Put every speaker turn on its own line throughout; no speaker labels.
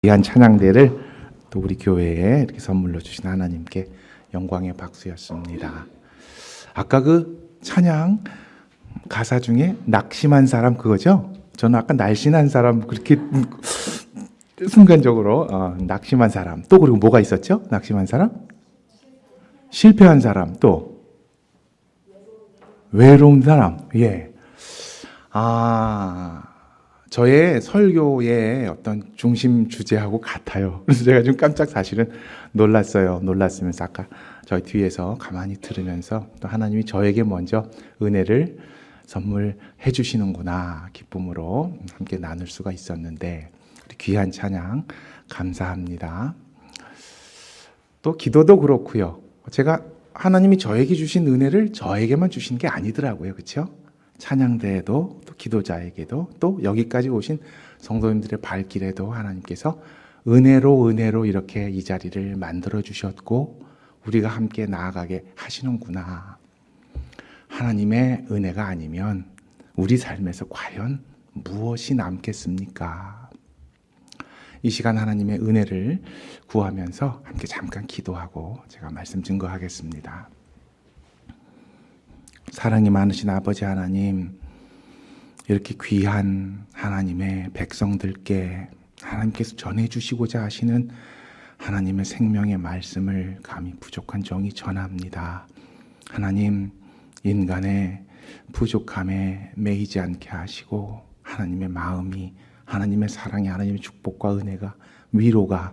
귀한 찬양대를 또 우리 교회에 이렇게 선물로 주신 하나님께 영광의 박수였습니다. 아까 그 찬양 가사 중에 낙심한 사람 그거죠? 저는 아까 날씬한 사람 그렇게 순간적으로 낙심한 사람 또 그리고 뭐가 있었죠? 낙심한 사람? 실패한 사람 또 외로운 사람. 예. 저의 설교의 어떤 중심 주제하고 같아요. 그래서 제가 좀 깜짝 사실은 놀랐으면서 아까 저희 뒤에서 가만히 들으면서 또 하나님이 저에게 먼저 은혜를 선물해 주시는구나 기쁨으로 함께 나눌 수가 있었는데 우리 귀한 찬양 감사합니다. 또 기도도 그렇고요. 제가 하나님이 저에게 주신 은혜를 저에게만 주신 게 아니더라고요. 그렇죠? 찬양대에도 또 기도자에게도 또 여기까지 오신 성도님들의 발길에도 하나님께서 은혜로 이렇게 이 자리를 만들어 주셨고 우리가 함께 나아가게 하시는구나. 하나님의 은혜가 아니면 우리 삶에서 과연 무엇이 남겠습니까? 이 시간 하나님의 은혜를 구하면서 함께 잠깐 기도하고 제가 말씀 증거하겠습니다. 사랑이 많으신 아버지 하나님, 이렇게 귀한 하나님의 백성들께 하나님께서 전해주시고자 하시는 하나님의 생명의 말씀을 감히 부족한 종이 전합니다. 하나님, 인간의 부족함에 매이지 않게 하시고 하나님의 마음이, 하나님의 사랑이, 하나님의 축복과 은혜가, 위로가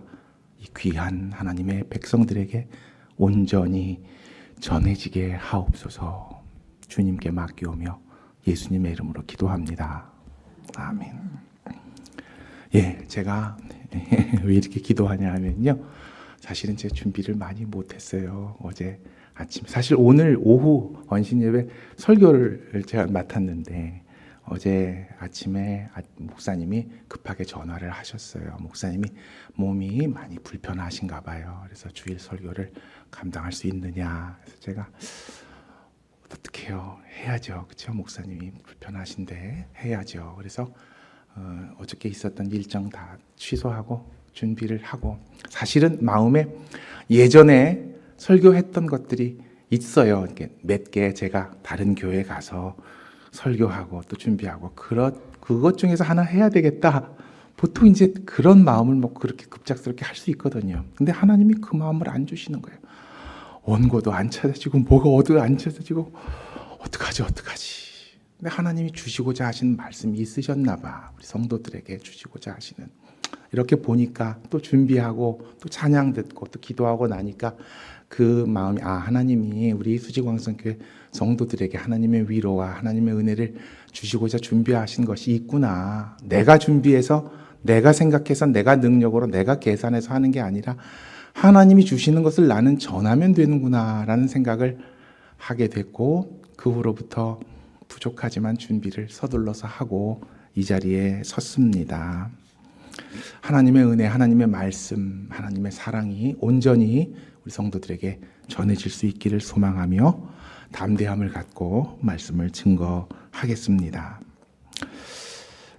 이 귀한 하나님의 백성들에게 온전히 전해지게 하옵소서. 주님께 맡기오며 예수님의 이름으로 기도합니다. 아멘. 예, 제가 왜 이렇게 기도하냐 하면요. 사실은 제 준비를 많이 못했어요. 어제 아침. 사실 오늘 오후 원신예배 설교를 제가 맡았는데 어제 아침에 목사님이 급하게 전화를 하셨어요. 목사님이 몸이 많이 불편하신가 봐요. 그래서 주일 설교를 감당할 수 있느냐. 그래서 제가 어떻게 해요? 해야죠. 그렇죠? 목사님이 불편하신데 해야죠. 그래서 어저께 있었던 일정 다 취소하고 준비를 하고 사실은 마음에 예전에 설교했던 것들이 있어요. 이렇게 몇 개 제가 다른 교회 가서 설교하고 또 준비하고 그것 중에서 하나 해야 되겠다. 보통 이제 그런 마음을 뭐 그렇게 급작스럽게 할 수 있거든요. 근데 하나님이 그 마음을 안 주시는 거예요. 원고도 안 찾아지고 뭐가 어디가 안 찾아지고 어떡하지. 근데 하나님이 주시고자 하시는 말씀이 있으셨나 봐. 우리 성도들에게 주시고자 하시는. 이렇게 보니까 또 준비하고 또 찬양 듣고 또 기도하고 나니까 그 마음이 하나님이 우리 수지광성교회 성도들에게 하나님의 위로와 하나님의 은혜를 주시고자 준비하신 것이 있구나. 내가 준비해서 내가 생각해서 내가 능력으로 내가 계산해서 하는 게 아니라 하나님이 주시는 것을 나는 전하면 되는구나 라는 생각을 하게 됐고 그 후로부터 부족하지만 준비를 서둘러서 하고 이 자리에 섰습니다. 하나님의 은혜, 하나님의 말씀, 하나님의 사랑이 온전히 우리 성도들에게 전해질 수 있기를 소망하며 담대함을 갖고 말씀을 증거하겠습니다.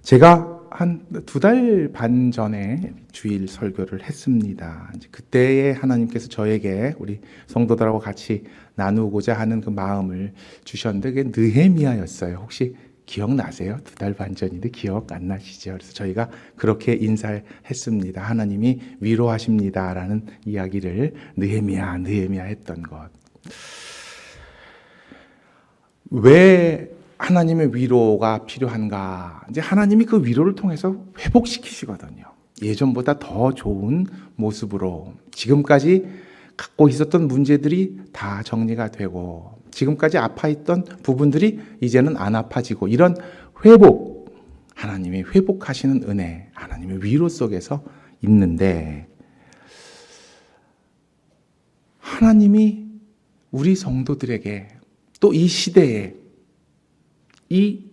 제가 한 2달 반 전에 주일 설교를 했습니다. 그때에 하나님께서 저에게 우리 성도들하고 같이 나누고자 하는 그 마음을 주셨는데 그게 느헤미야였어요. 혹시 기억나세요? 2달 반 전인데 기억 안 나시죠? 그래서 저희가 그렇게 인사했습니다. 하나님이 위로하십니다라는 이야기를 느헤미야 했던 것. 왜 하나님의 위로가 필요한가? 이제 하나님이 그 위로를 통해서 회복시키시거든요. 예전보다 더 좋은 모습으로 지금까지 갖고 있었던 문제들이 다 정리가 되고 지금까지 아파있던 부분들이 이제는 안 아파지고 이런 회복, 하나님이 회복하시는 은혜, 하나님의 위로 속에서 있는데 하나님이 우리 성도들에게 또 이 시대에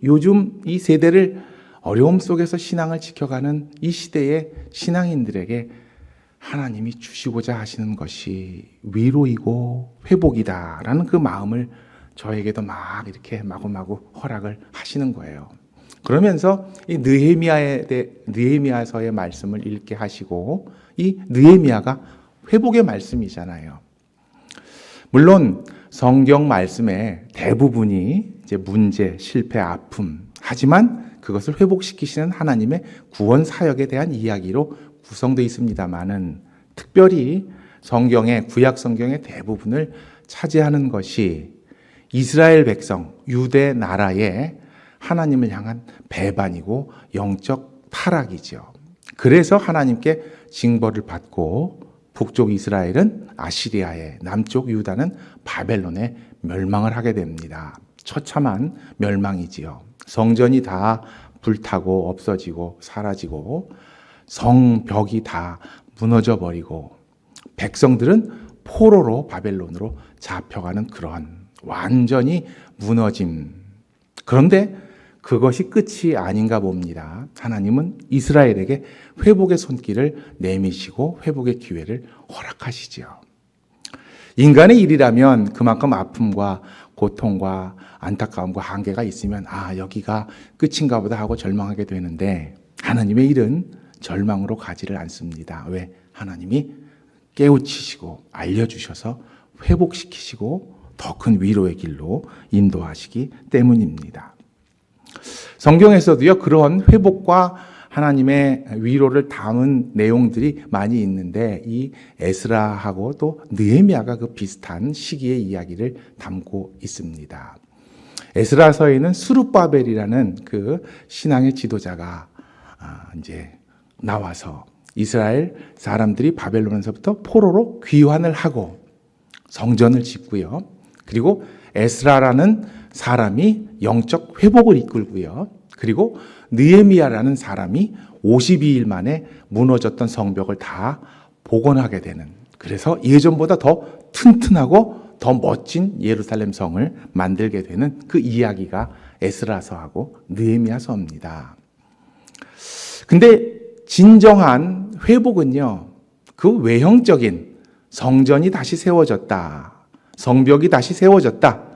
요즘 이 세대를 어려움 속에서 신앙을 지켜가는 이 시대의 신앙인들에게 하나님이 주시고자 하시는 것이 위로이고 회복이다라는 그 마음을 저에게도 막 이렇게 마구마구 허락을 하시는 거예요. 그러면서 이 느헤미야서의 말씀을 읽게 하시고 이 느헤미야가 회복의 말씀이잖아요. 물론 성경 말씀의 대부분이 이제 문제, 실패, 아픔, 하지만 그것을 회복시키시는 하나님의 구원 사역에 대한 이야기로 구성되어 있습니다만은 특별히 구약 성경의 대부분을 차지하는 것이 이스라엘 백성, 유대 나라의 하나님을 향한 배반이고 영적 타락이죠. 그래서 하나님께 징벌을 받고 북쪽 이스라엘은 아시리아에, 남쪽 유다는 바벨론에 멸망을 하게 됩니다. 처참한 멸망이지요. 성전이 다 불타고 없어지고 사라지고 성벽이 다 무너져 버리고 백성들은 포로로 바벨론으로 잡혀가는 그런 완전히 무너짐. 그런데 그것이 끝이 아닌가 봅니다. 하나님은 이스라엘에게 회복의 손길을 내미시고 회복의 기회를 허락하시지요. 인간의 일이라면 그만큼 아픔과 고통과 안타까움과 한계가 있으면 여기가 끝인가 보다 하고 절망하게 되는데 하나님의 일은 절망으로 가지를 않습니다. 왜? 하나님이 깨우치시고 알려주셔서 회복시키시고 더 큰 위로의 길로 인도하시기 때문입니다. 성경에서도요, 그런 회복과 하나님의 위로를 담은 내용들이 많이 있는데 이 에스라하고 또 느헤미야가 그 비슷한 시기의 이야기를 담고 있습니다. 에스라서에는 스룹바벨이라는 그 신앙의 지도자가 이제 나와서 이스라엘 사람들이 바벨론에서부터 포로로 귀환을 하고 성전을 짓고요. 그리고 에스라라는 사람이 영적 회복을 이끌고요. 그리고 느헤미야라는 사람이 52일 만에 무너졌던 성벽을 다 복원하게 되는, 그래서 예전보다 더 튼튼하고 더 멋진 예루살렘 성을 만들게 되는 그 이야기가 에스라서하고 느헤미야서입니다. 근데 진정한 회복은요, 그 외형적인 성전이 다시 세워졌다, 성벽이 다시 세워졌다,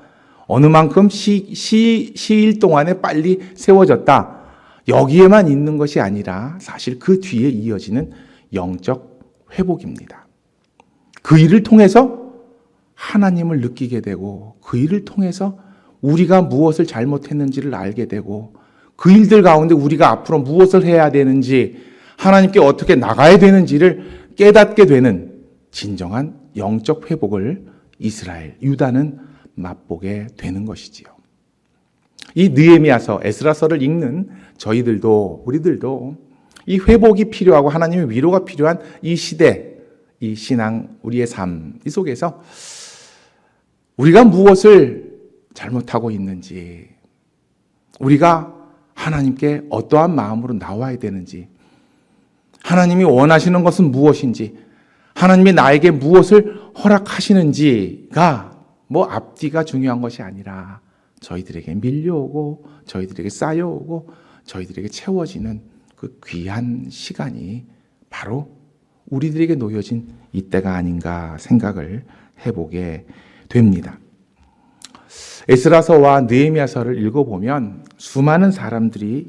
어느 만큼 시일 동안에 빨리 세워졌다, 여기에만 있는 것이 아니라 사실 그 뒤에 이어지는 영적 회복입니다. 그 일을 통해서 하나님을 느끼게 되고 그 일을 통해서 우리가 무엇을 잘못했는지를 알게 되고 그 일들 가운데 우리가 앞으로 무엇을 해야 되는지, 하나님께 어떻게 나가야 되는지를 깨닫게 되는 진정한 영적 회복을 이스라엘, 유다는 맛보게 되는 것이지요. 이 느헤미야서, 에스라서를 읽는 저희들도, 우리들도 이 회복이 필요하고 하나님의 위로가 필요한 이 시대, 이 신앙, 우리의 삶, 이 속에서 우리가 무엇을 잘못하고 있는지, 우리가 하나님께 어떠한 마음으로 나와야 되는지, 하나님이 원하시는 것은 무엇인지, 하나님이 나에게 무엇을 허락하시는지가 앞뒤가 중요한 것이 아니라 저희들에게 밀려오고 저희들에게 쌓여오고 저희들에게 채워지는 그 귀한 시간이 바로 우리들에게 놓여진 이때가 아닌가 생각을 해보게 됩니다. 에스라서와 느헤미야서를 읽어보면 수많은 사람들의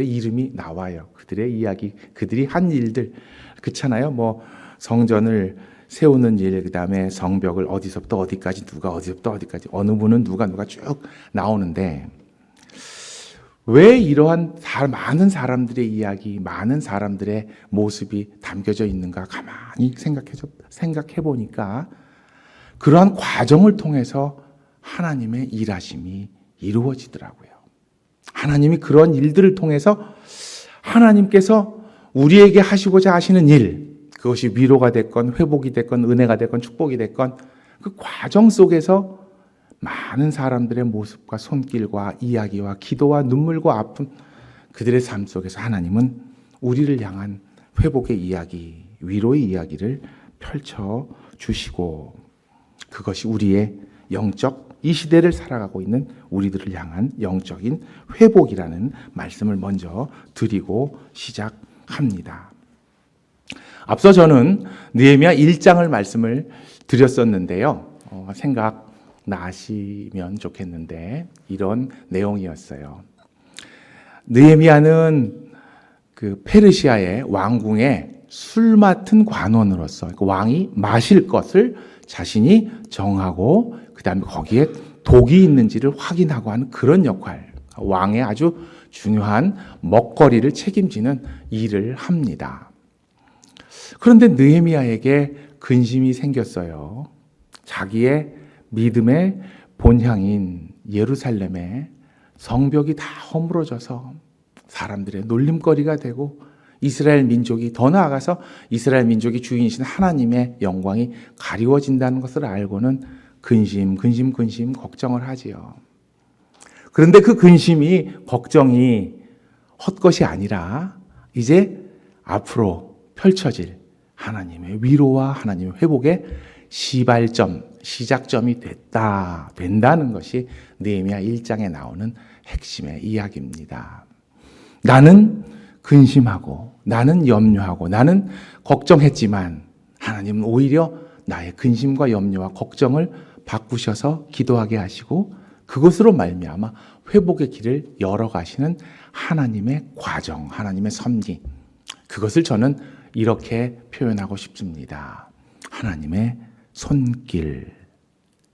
이름이 나와요. 그들의 이야기, 그들이 한 일들, 그렇잖아요. 성전을 세우는 일, 그 다음에 성벽을 어디서부터 어디까지, 누가 어디서부터 어디까지, 어느 분은 누가 쭉 나오는데, 왜 이러한 많은 사람들의 이야기, 많은 사람들의 모습이 담겨져 있는가 가만히 생각해 보니까 그러한 과정을 통해서 하나님의 일하심이 이루어지더라고요. 하나님이 그런 일들을 통해서 하나님께서 우리에게 하시고자 하시는 일, 그것이 위로가 됐건 회복이 됐건 은혜가 됐건 축복이 됐건 그 과정 속에서 많은 사람들의 모습과 손길과 이야기와 기도와 눈물과 아픔, 그들의 삶 속에서 하나님은 우리를 향한 회복의 이야기, 위로의 이야기를 펼쳐 주시고, 그것이 우리의 영적, 이 시대를 살아가고 있는 우리들을 향한 영적인 회복이라는 말씀을 먼저 드리고 시작합니다. 앞서 저는 느헤미야 1장을 말씀을 드렸었는데요. 생각나시면 좋겠는데 이런 내용이었어요. 느헤미야는 그 페르시아의 왕궁에 술 맡은 관원으로서 왕이 마실 것을 자신이 정하고 그 다음에 거기에 독이 있는지를 확인하고 하는 그런 역할, 왕의 아주 중요한 먹거리를 책임지는 일을 합니다. 그런데 느헤미야에게 근심이 생겼어요. 자기의 믿음의 본향인 예루살렘에 성벽이 다 허물어져서 사람들의 놀림거리가 되고 이스라엘 민족이, 더 나아가서 이스라엘 민족이 주인이신 하나님의 영광이 가리워진다는 것을 알고는 근심 걱정을 하지요. 그런데 그 근심이, 걱정이 헛것이 아니라 이제 앞으로 펼쳐질 하나님의 위로와 하나님의 회복의 시작점이 된다는 것이 느헤미야 1장에 나오는 핵심의 이야기입니다. 나는 근심하고, 나는 염려하고, 나는 걱정했지만 하나님은 오히려 나의 근심과 염려와 걱정을 바꾸셔서 기도하게 하시고 그것으로 말미암아 회복의 길을 열어가시는 하나님의 과정, 하나님의 섭리, 그것을 저는 이렇게 표현하고 싶습니다. 하나님의 손길.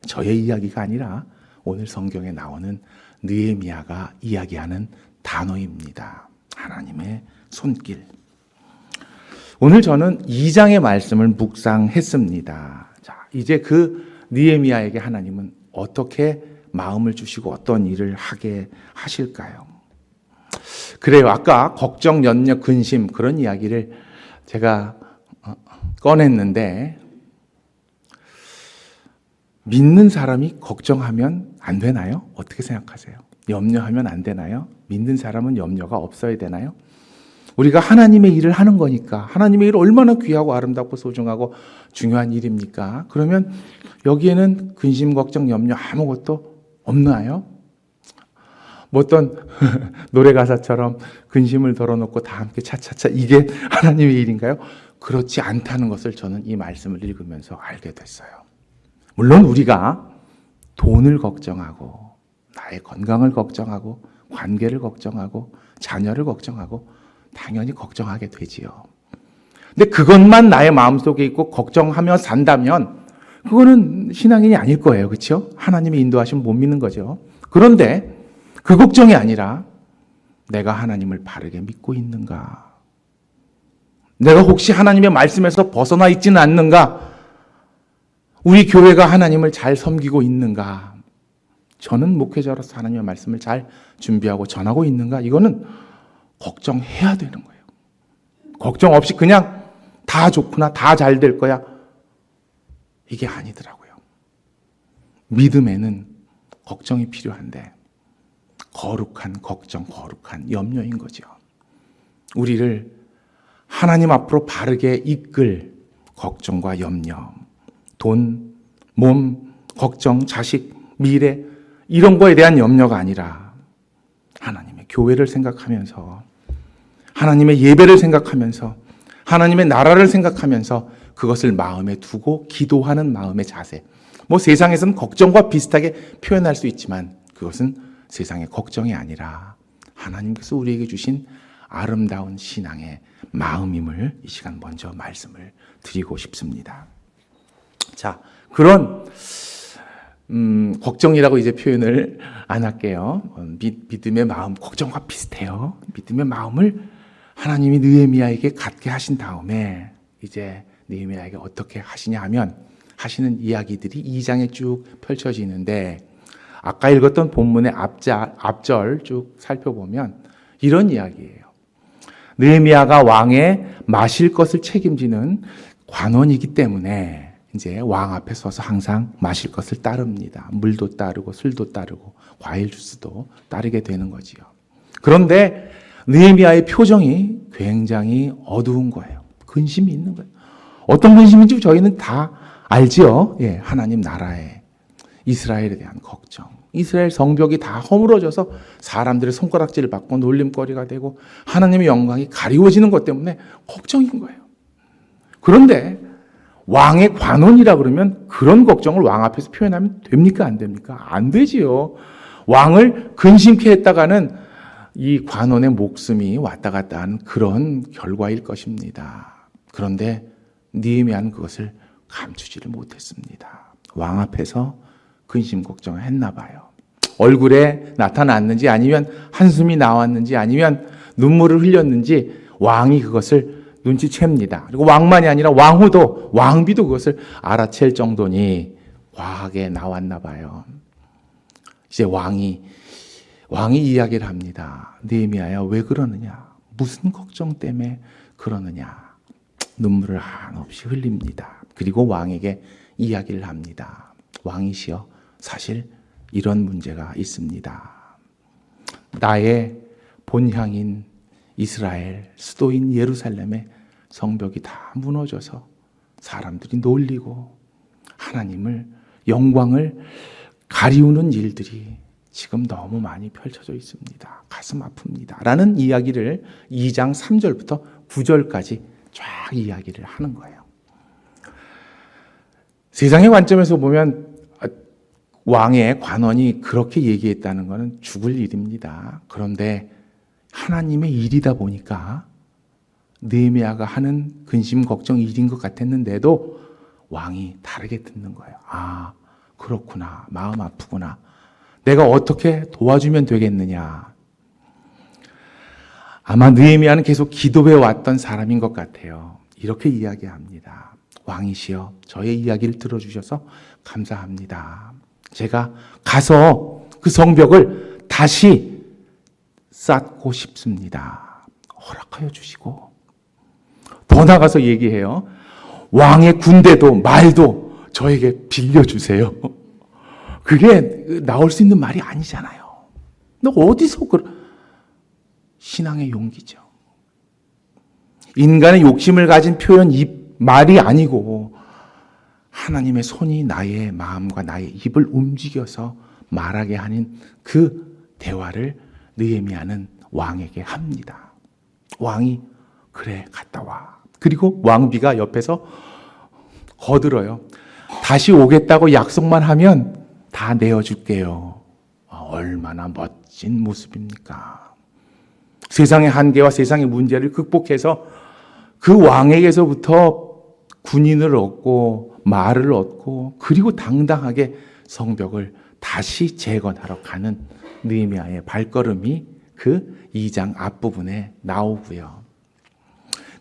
저의 이야기가 아니라 오늘 성경에 나오는 느헤미야가 이야기하는 단어입니다. 하나님의 손길. 오늘 저는 2장의 말씀을 묵상했습니다. 자, 이제 그 느헤미야에게 하나님은 어떻게 마음을 주시고 어떤 일을 하게 하실까요? 그래요. 아까 걱정, 염려, 근심 그런 이야기를 제가 꺼냈는데 믿는 사람이 걱정하면 안 되나요? 어떻게 생각하세요? 염려하면 안 되나요? 믿는 사람은 염려가 없어야 되나요? 우리가 하나님의 일을 하는 거니까, 하나님의 일은 얼마나 귀하고 아름답고 소중하고 중요한 일입니까? 그러면 여기에는 근심, 걱정, 염려 아무것도 없나요? 뭐 어떤 노래 가사처럼 근심을 덜어놓고 다 함께 차차차, 이게 하나님의 일인가요? 그렇지 않다는 것을 저는 이 말씀을 읽으면서 알게 됐어요. 물론 우리가 돈을 걱정하고 나의 건강을 걱정하고 관계를 걱정하고 자녀를 걱정하고 당연히 걱정하게 되지요. 근데 그것만 나의 마음속에 있고 걱정하며 산다면 그거는 신앙인이 아닐 거예요. 그렇죠? 하나님의 인도하시면 못 믿는 거죠. 그런데 그 걱정이 아니라 내가 하나님을 바르게 믿고 있는가? 내가 혹시 하나님의 말씀에서 벗어나 있지는 않는가? 우리 교회가 하나님을 잘 섬기고 있는가? 저는 목회자로서 하나님의 말씀을 잘 준비하고 전하고 있는가? 이거는 걱정해야 되는 거예요. 걱정 없이 그냥 다 좋구나, 다 잘 될 거야. 이게 아니더라고요. 믿음에는 걱정이 필요한데 거룩한 걱정, 거룩한 염려인 거죠. 우리를 하나님 앞으로 바르게 이끌 걱정과 염려, 돈, 몸, 걱정, 자식, 미래 이런 거에 대한 염려가 아니라 하나님의 교회를 생각하면서 하나님의 예배를 생각하면서 하나님의 나라를 생각하면서 그것을 마음에 두고 기도하는 마음의 자세. 뭐 세상에서는 걱정과 비슷하게 표현할 수 있지만 그것은 세상의 걱정이 아니라 하나님께서 우리에게 주신 아름다운 신앙의 마음임을 이 시간 먼저 말씀을 드리고 싶습니다. 자, 그런 걱정이라고 이제 표현을 안 할게요. 믿음의 마음, 걱정과 비슷해요. 믿음의 마음을 하나님이 느헤미야에게 갖게 하신 다음에 이제 느헤미야에게 어떻게 하시냐 하면 하시는 이야기들이 2장에 쭉 펼쳐지는데 아까 읽었던 본문의 앞절 쭉 살펴보면 이런 이야기예요. 느헤미야가 왕의 마실 것을 책임지는 관원이기 때문에 이제 왕 앞에 서서 항상 마실 것을 따릅니다. 물도 따르고 술도 따르고 과일 주스도 따르게 되는 거지요. 그런데 느헤미야의 표정이 굉장히 어두운 거예요. 근심이 있는 거예요. 어떤 근심인지 저희는 다 알지요. 예, 하나님 나라에 이스라엘에 대한 걱정. 이스라엘 성벽이 다 허물어져서 사람들의 손가락질을 받고 놀림거리가 되고 하나님의 영광이 가리워지는 것 때문에 걱정인 거예요. 그런데 왕의 관원이라 그러면 그런 걱정을 왕 앞에서 표현하면 됩니까? 안 됩니까? 안 되지요. 왕을 근심케 했다가는 이 관원의 목숨이 왔다 갔다 하는 그런 결과일 것입니다. 그런데 느헤미야는 그것을 감추지를 못했습니다. 왕 앞에서 근심 걱정을 했나 봐요. 얼굴에 나타났는지 아니면 한숨이 나왔는지 아니면 눈물을 흘렸는지 왕이 그것을 눈치챕니다. 그리고 왕만이 아니라 왕후도 왕비도 그것을 알아챌 정도니 과하게 나왔나 봐요. 이제 왕이 이야기를 합니다. 느헤미야야, 왜 그러느냐? 무슨 걱정 때문에 그러느냐? 눈물을 한없이 흘립니다. 그리고 왕에게 이야기를 합니다. 왕이시여, 사실 이런 문제가 있습니다. 나의 본향인 이스라엘, 수도인 예루살렘의 성벽이 다 무너져서 사람들이 놀리고 하나님을, 영광을 가리우는 일들이 지금 너무 많이 펼쳐져 있습니다. 가슴 아픕니다. 라는 이야기를 2장 3절부터 9절까지 쫙 이야기를 하는 거예요. 세상의 관점에서 보면 왕의 관원이 그렇게 얘기했다는 것은 죽을 일입니다. 그런데 하나님의 일이다 보니까 느헤미야가 하는 근심 걱정 일인 것 같았는데도 왕이 다르게 듣는 거예요. 아, 그렇구나. 마음 아프구나. 내가 어떻게 도와주면 되겠느냐. 아마 느헤미야는 계속 기도해 왔던 사람인 것 같아요. 이렇게 이야기합니다. 왕이시여, 저의 이야기를 들어주셔서 감사합니다. 제가 가서 그 성벽을 다시 쌓고 싶습니다. 허락하여 주시고, 더 나가서 얘기해요. 왕의 군대도 말도 저에게 빌려주세요. 그게 나올 수 있는 말이 아니잖아요. 너 어디서 신앙의 용기죠. 인간의 욕심을 가진 표현, 말이 아니고 하나님의 손이 나의 마음과 나의 입을 움직여서 말하게 하는 그 대화를 느헤미야는 왕에게 합니다. 왕이 그래, 갔다 와. 그리고 왕비가 옆에서 거들어요. 다시 오겠다고 약속만 하면 다 내어줄게요. 얼마나 멋진 모습입니까? 세상의 한계와 세상의 문제를 극복해서 그 왕에게서부터 군인을 얻고 말을 얻고 그리고 당당하게 성벽을 다시 재건하러 가는 느헤미야의 발걸음이 그 2장 앞부분에 나오고요.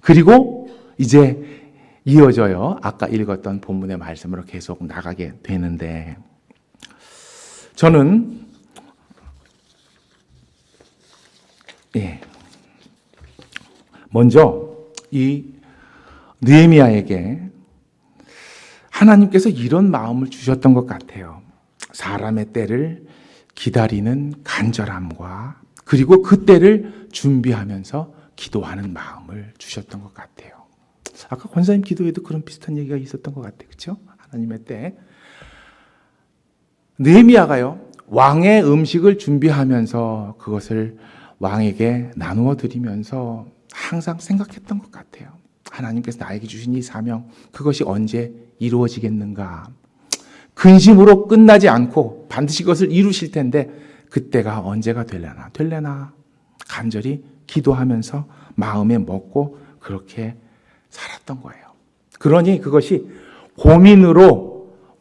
그리고 이제 이어져요. 아까 읽었던 본문의 말씀으로 계속 나가게 되는데, 저는 먼저 이 느헤미야에게 하나님께서 이런 마음을 주셨던 것 같아요. 사람의 때를 기다리는 간절함과 그리고 그 때를 준비하면서 기도하는 마음을 주셨던 것 같아요. 아까 권사님 기도에도 그런 비슷한 얘기가 있었던 것 같아요. 그렇죠? 하나님의 때. 느헤미야가요, 왕의 음식을 준비하면서 그것을 왕에게 나누어 드리면서 항상 생각했던 것 같아요. 하나님께서 나에게 주신 이 사명, 그것이 언제 이루어지겠는가? 근심으로 끝나지 않고 반드시 그것을 이루실 텐데 그때가 언제가 되려나 간절히 기도하면서 마음에 먹고 그렇게 살았던 거예요. 그러니 그것이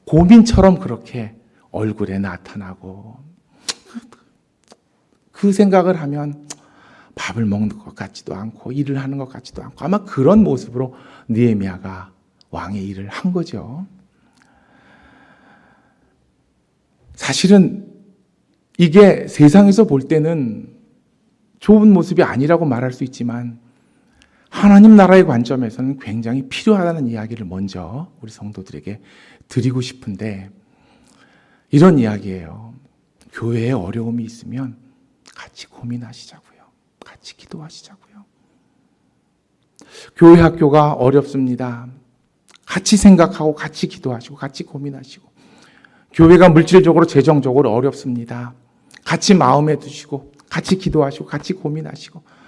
고민처럼 그렇게 얼굴에 나타나고, 그 생각을 하면 밥을 먹는 것 같지도 않고 일을 하는 것 같지도 않고, 아마 그런 모습으로 느헤미야가 왕의 일을 한 거죠. 사실은 이게 세상에서 볼 때는 좋은 모습이 아니라고 말할 수 있지만 하나님 나라의 관점에서는 굉장히 필요하다는 이야기를 먼저 우리 성도들에게 드리고 싶은데, 이런 이야기예요. 교회에 어려움이 있으면 같이 고민하시자고요. 같이 기도하시자고요. 교회 학교가 어렵습니다. 같이 생각하고 같이 기도하시고 같이 고민하시고, 교회가 물질적으로 재정적으로 어렵습니다. 같이 마음에 두시고 같이 기도하시고 같이 고민하시고,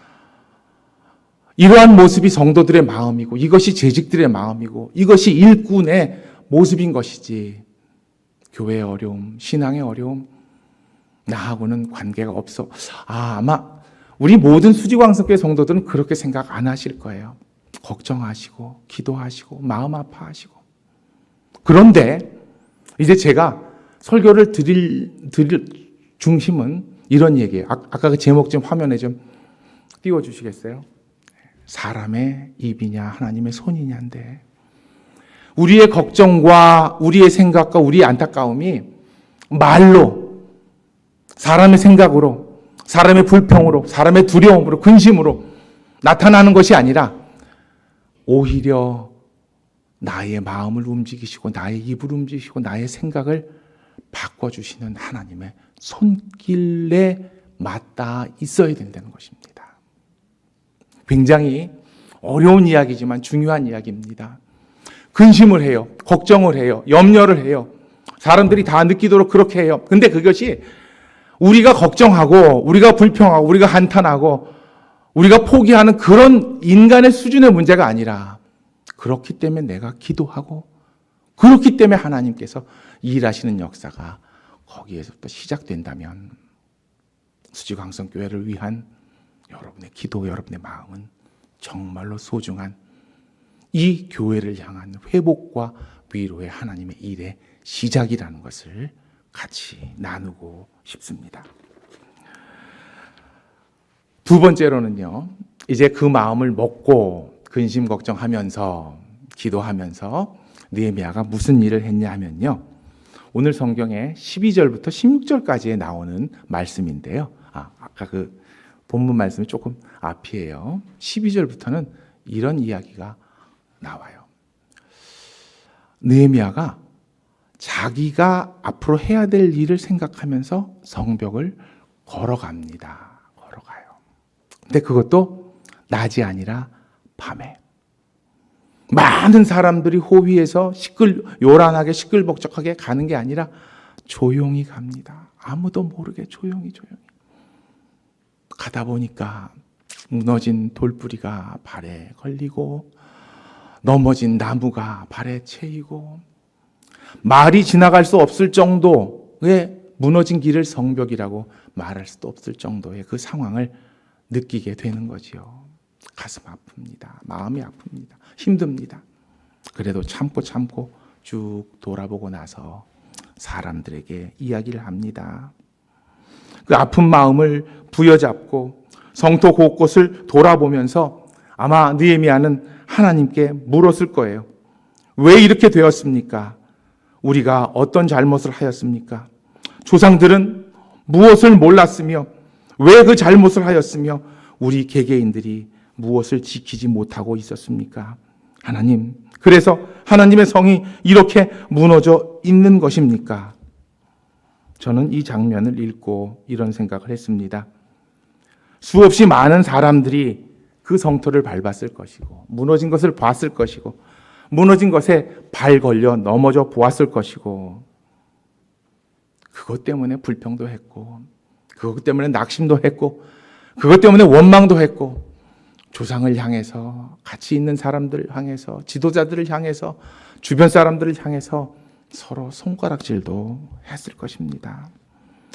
이러한 모습이 성도들의 마음이고 이것이 재직들의 마음이고 이것이 일꾼의 모습인 것이지, 교회의 어려움, 신앙의 어려움, 나하고는 관계가 없어. 아마 우리 모든 수지광석교회 성도들은 그렇게 생각 안 하실 거예요. 걱정하시고 기도하시고 마음 아파하시고. 그런데 이제 제가 설교를 드릴 중심은 이런 얘기예요. 아까 그 제목 좀 화면에 좀 띄워주시겠어요? 사람의 입이냐 하나님의 손이냐인데, 우리의 걱정과 우리의 생각과 우리의 안타까움이 말로, 사람의 생각으로, 사람의 불평으로, 사람의 두려움으로, 근심으로 나타나는 것이 아니라 오히려 나의 마음을 움직이시고 나의 입을 움직이시고 나의 생각을 바꿔주시는 하나님의 손길에 맞닿아 있어야 된다는 것입니다. 굉장히 어려운 이야기지만 중요한 이야기입니다. 근심을 해요. 걱정을 해요. 염려를 해요. 사람들이 다 느끼도록 그렇게 해요. 근데 그것이 우리가 걱정하고 우리가 불평하고 우리가 한탄하고 우리가 포기하는 그런 인간의 수준의 문제가 아니라, 그렇기 때문에 내가 기도하고 그렇기 때문에 하나님께서 일하시는 역사가 거기에서부터 시작된다면 수지광성교회를 위한 여러분의 기도, 여러분의 마음은 정말로 소중한 이 교회를 향한 회복과 위로의 하나님의 일의 시작이라는 것을 같이 나누고 싶습니다. 두 번째로는요, 이제 그 마음을 먹고 근심 걱정하면서 기도하면서 느헤미야가 무슨 일을 했냐 하면요, 오늘 성경에 12절부터 16절까지에 나오는 말씀인데요. 아까 그 본문 말씀이 조금 앞이에요. 12절부터는 이런 이야기가 나와요. 느헤미야가 자기가 앞으로 해야 될 일을 생각하면서 성벽을 걸어갑니다. 걸어가요. 근데 그것도 낮이 아니라 밤에. 많은 사람들이 호위해서 요란하게 시끌벅적하게 가는 게 아니라 조용히 갑니다. 아무도 모르게 조용히. 가다 보니까 무너진 돌뿌리가 발에 걸리고 넘어진 나무가 발에 채이고 말이 지나갈 수 없을 정도의 무너진 길을 성벽이라고 말할 수도 없을 정도의 그 상황을 느끼게 되는 거지요. 가슴 아픕니다. 마음이 아픕니다. 힘듭니다. 그래도 참고 쭉 돌아보고 나서 사람들에게 이야기를 합니다. 그 아픈 마음을 부여잡고 성토 곳곳을 돌아보면서 아마 느헤미야는 하나님께 물었을 거예요. 왜 이렇게 되었습니까? 우리가 어떤 잘못을 하였습니까? 조상들은 무엇을 몰랐으며 왜 그 잘못을 하였으며 우리 개개인들이 무엇을 지키지 못하고 있었습니까? 하나님, 그래서 하나님의 성이 이렇게 무너져 있는 것입니까? 저는 이 장면을 읽고 이런 생각을 했습니다. 수없이 많은 사람들이 그 성토를 밟았을 것이고 무너진 것을 봤을 것이고 무너진 것에 발 걸려 넘어져 보았을 것이고, 그것 때문에 불평도 했고 그것 때문에 낙심도 했고 그것 때문에 원망도 했고, 조상을 향해서, 같이 있는 사람들을 향해서, 지도자들을 향해서, 주변 사람들을 향해서 서로 손가락질도 했을 것입니다.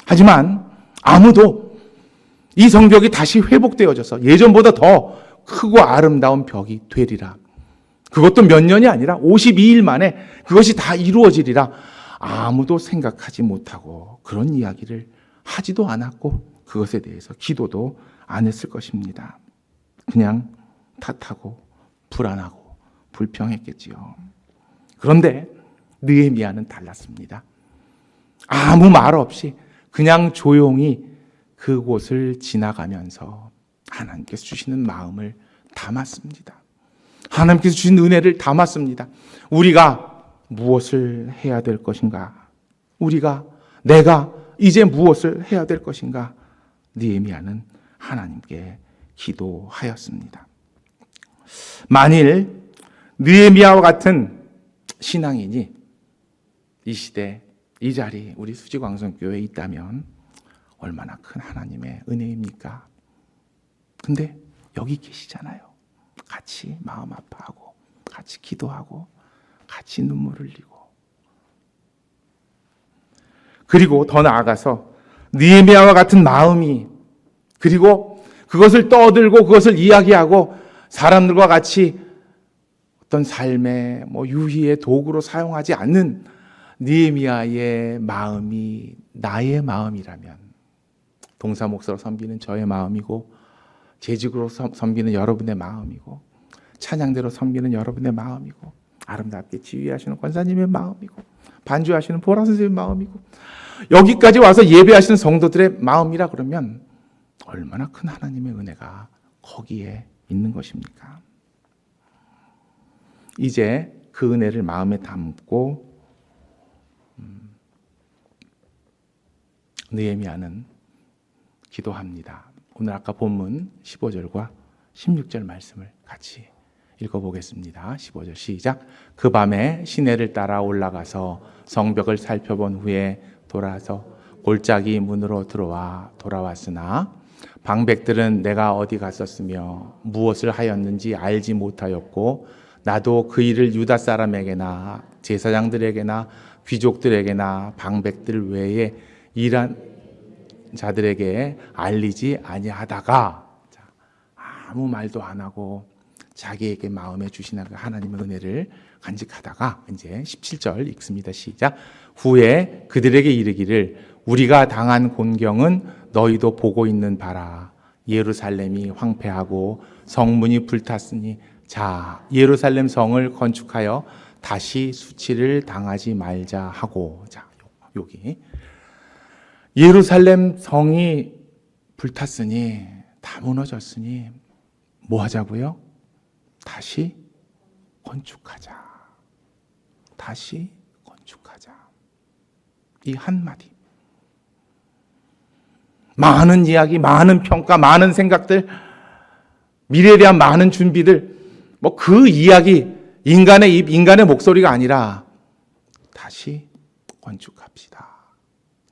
하지만 아무도 이 성벽이 다시 회복되어져서 예전보다 더 크고 아름다운 벽이 되리라, 그것도 몇 년이 아니라 52일 만에 그것이 다 이루어지리라, 아무도 생각하지 못하고 그런 이야기를 하지도 않았고 그것에 대해서 기도도 안 했을 것입니다. 그냥 탓하고 불안하고 불평했겠지요. 그런데 느헤미야는 달랐습니다. 아무 말 없이 그냥 조용히 그곳을 지나가면서 하나님께서 주시는 마음을 담았습니다. 하나님께서 주신 은혜를 담았습니다. 우리가 무엇을 해야 될 것인가? 내가 이제 무엇을 해야 될 것인가? 느헤미야는 하나님께 기도하였습니다. 만일 느헤미야와 같은 신앙인이 이 시대, 이 자리, 우리 수지광성교회에 있다면 얼마나 큰 하나님의 은혜입니까? 근데 여기 계시잖아요. 같이 마음 아파하고 같이 기도하고 같이 눈물 흘리고, 그리고 더 나아가서 느헤미야와 같은 마음이, 그리고 그것을 떠들고 그것을 이야기하고 사람들과 같이 어떤 삶의 유희의 도구로 사용하지 않는 느헤미야의 마음이 나의 마음이라면, 동사 목사로 섬기는 저의 마음이고, 재직으로 섬기는 여러분의 마음이고, 찬양대로 섬기는 여러분의 마음이고, 아름답게 지휘하시는 권사님의 마음이고, 반주하시는 보라 선생님의 마음이고, 여기까지 와서 예배하시는 성도들의 마음이라 그러면 얼마나 큰 하나님의 은혜가 거기에 있는 것입니까? 이제 그 은혜를 마음에 담고 느헤미야는 기도합니다. 오늘 아까 본문 15절과 16절 말씀을 같이 읽어보겠습니다. 15절 시작. 그 밤에 시내를 따라 올라가서 성벽을 살펴본 후에 돌아서 골짜기 문으로 들어와 돌아왔으나 방백들은 내가 어디 갔었으며 무엇을 하였는지 알지 못하였고, 나도 그 일을 유다 사람에게나 제사장들에게나 귀족들에게나 방백들 외에 일한 자들에게 알리지 아니하다가, 아무 말도 안 하고 자기에게 마음에 주시는 하나님의 은혜를 간직하다가 이제 17절 읽습니다. 시작. 후에 그들에게 이르기를 우리가 당한 곤경은 너희도 보고 있는 바라. 예루살렘이 황폐하고 성문이 불탔으니 자 예루살렘 성을 건축하여 다시 수치를 당하지 말자 하고, 자 여기 예루살렘 성이 불탔으니 다 무너졌으니 뭐 하자고요? 다시 건축하자. 다시 건축하자. 이 한마디. 많은 이야기, 많은 평가, 많은 생각들, 미래에 대한 많은 준비들, 그 이야기, 인간의 입, 인간의 목소리가 아니라 다시 건축합시다.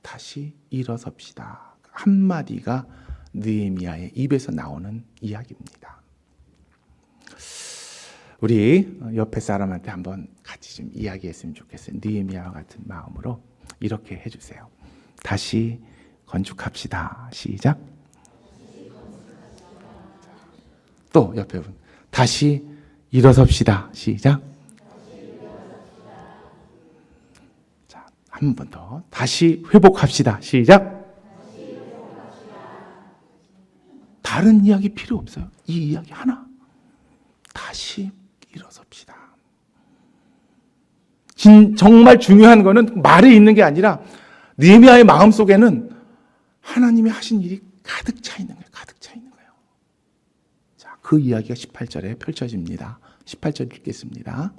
다시 일어섭시다. 한마디가 느헤미야의 입에서 나오는 이야기입니다. 우리 옆에 사람한테 한번 같이 좀 이야기했으면 좋겠어요. 느헤미야와 같은 마음으로 이렇게 해주세요. 다시 건축합시다. 시작. 또 옆에 분 다시 일어섭시다. 시작. 자, 한 번 더. 다시 회복합시다. 시작. 다른 이야기 필요 없어요. 이 이야기 하나. 다시 일어섭시다. 정말 중요한 거는 말에 있는 게 아니라 느헤미야의 마음 속에는 하나님이 하신 일이 가득 차 있는 거예요. 가득 차 있는 거예요. 자, 그 이야기가 18절에 펼쳐집니다. 18절 읽겠습니다.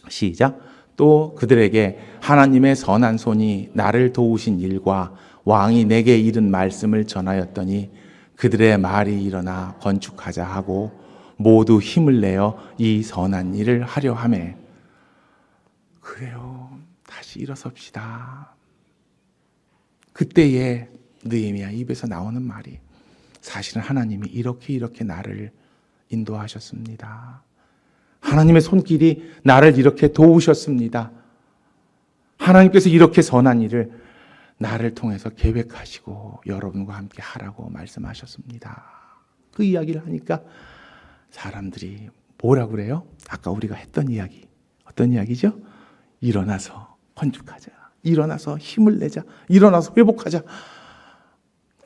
시작. 또 그들에게 하나님의 선한 손이 나를 도우신 일과 왕이 내게 이른 말씀을 전하였더니 그들의 말이 일어나 건축하자 하고 모두 힘을 내어 이 선한 일을 하려 하매. 그래요. 다시 일어섭시다. 그때에 느헤미야 입에서 나오는 말이 사실은 하나님이 이렇게 나를 인도하셨습니다. 하나님의 손길이 나를 이렇게 도우셨습니다. 하나님께서 이렇게 선한 일을 나를 통해서 계획하시고 여러분과 함께 하라고 말씀하셨습니다. 그 이야기를 하니까 사람들이 뭐라 그래요? 아까 우리가 했던 이야기. 어떤 이야기죠? 일어나서 건축하자. 일어나서 힘을 내자. 일어나서 회복하자.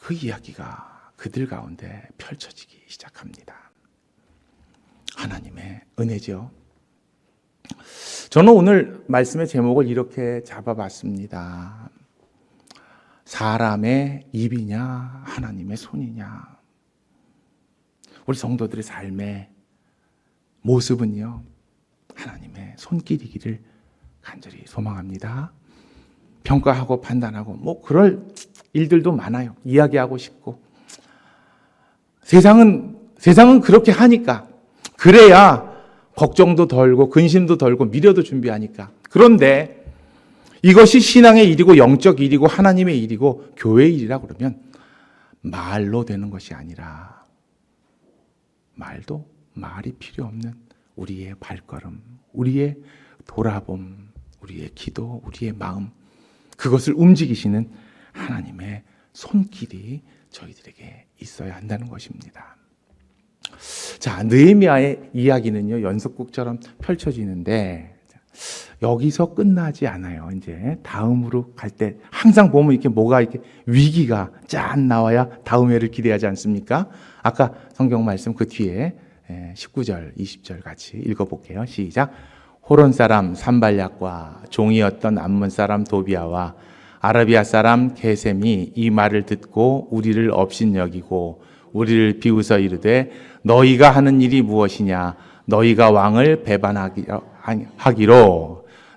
그 이야기가 그들 가운데 펼쳐지기 시작합니다. 하나님의 은혜죠. 저는 오늘 말씀의 제목을 이렇게 잡아봤습니다. 사람의 입이냐 하나님의 손이냐. 우리 성도들의 삶의 모습은요 하나님의 손길이기를 간절히 소망합니다. 평가하고 판단하고 그럴 일들도 많아요. 이야기하고 싶고 세상은 그렇게 하니까 그래야 걱정도 덜고 근심도 덜고 미래도 준비하니까. 그런데 이것이 신앙의 일이고 영적 일이고 하나님의 일이고 교회의 일이라 그러면 말로 되는 것이 아니라 말이 필요 없는 우리의 발걸음, 우리의 돌아봄, 우리의 기도, 우리의 마음, 그것을 움직이시는 하나님의 손길이 저희들에게 있어야 한다는 것입니다. 자, 느헤미야의 이야기는요, 연속극처럼 펼쳐지는데 여기서 끝나지 않아요. 이제 다음으로 갈 때 항상 보면 이렇게 뭐가 이렇게 위기가 짠 나와야 다음 회를 기대하지 않습니까? 아까 성경 말씀 그 뒤에 19절, 20절 같이 읽어볼게요. 시작. 호론 사람 산발약과 종이었던 암몬 사람 도비아와 아라비아 사람 게셈이 이 말을 듣고 우리를 업신여기고 우리를 비웃어 이르되 너희가 하는 일이 무엇이냐? 너희가 왕을 배반하기로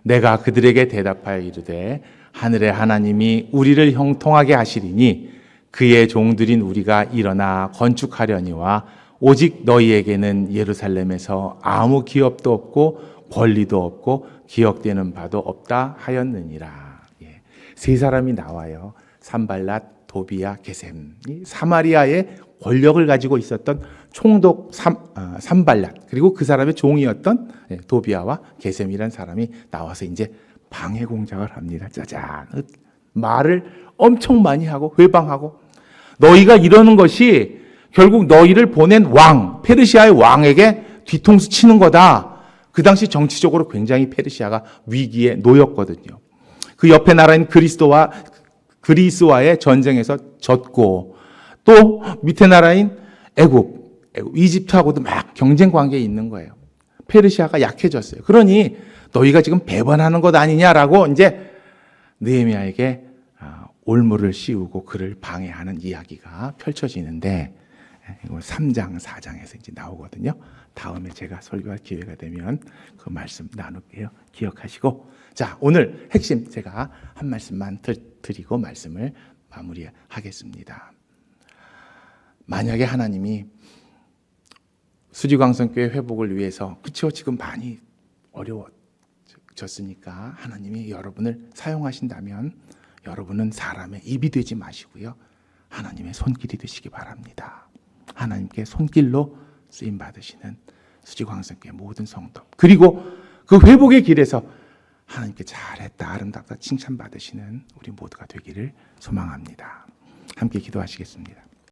내가 그들에게 대답하여 이르되 하늘의 하나님이 우리를 형통하게 하시리니 그의 종들인 우리가 일어나 건축하려니와 오직 너희에게는 예루살렘에서 아무 기업도 없고 권리도 없고 기억되는 바도 없다 하였느니라. 세 사람이 나와요. 산발랏, 도비야, 게셈. 사마리아의 권력을 가지고 있었던 총독 산발랏, 그리고 그 사람의 종이었던 도비야와 게셈이라는 사람이 나와서 이제 방해 공작을 합니다. 짜잔. 말을 엄청 많이 하고 회방하고, 너희가 이러는 것이 결국 너희를 보낸 왕, 페르시아의 왕에게 뒤통수 치는 거다. 그 당시 정치적으로 굉장히 페르시아가 위기에 놓였거든요. 그 옆에 나라인 그리스와의 전쟁에서 졌고, 또 밑에 나라인 애굽, 이집트하고도 막 경쟁 관계에 있는 거예요. 페르시아가 약해졌어요. 그러니 너희가 지금 배반하는 것 아니냐라고 이제 느헤미야에게 올무를 씌우고 그를 방해하는 이야기가 펼쳐지는데, 이거 3장, 4장에서 이제 나오거든요. 다음에 제가 설교할 기회가 되면 그 말씀 나눌게요. 기억하시고. 자, 오늘 핵심 제가 한 말씀만 드리고 말씀을 마무리하겠습니다. 만약에 하나님이 수지광성교회 회복을 위해서, 그쵸, 지금 많이 어려워졌으니까 하나님이 여러분을 사용하신다면 여러분은 사람의 입이 되지 마시고요, 하나님의 손길이 되시기 바랍니다. 하나님께 손길로 쓰임 받으시는 수지광성교회 모든 성도, 그리고 그 회복의 길에서 하나님께 잘했다, 아름답다 칭찬받으시는 우리 모두가 되기를 소망합니다. 함께 기도하시겠습니다.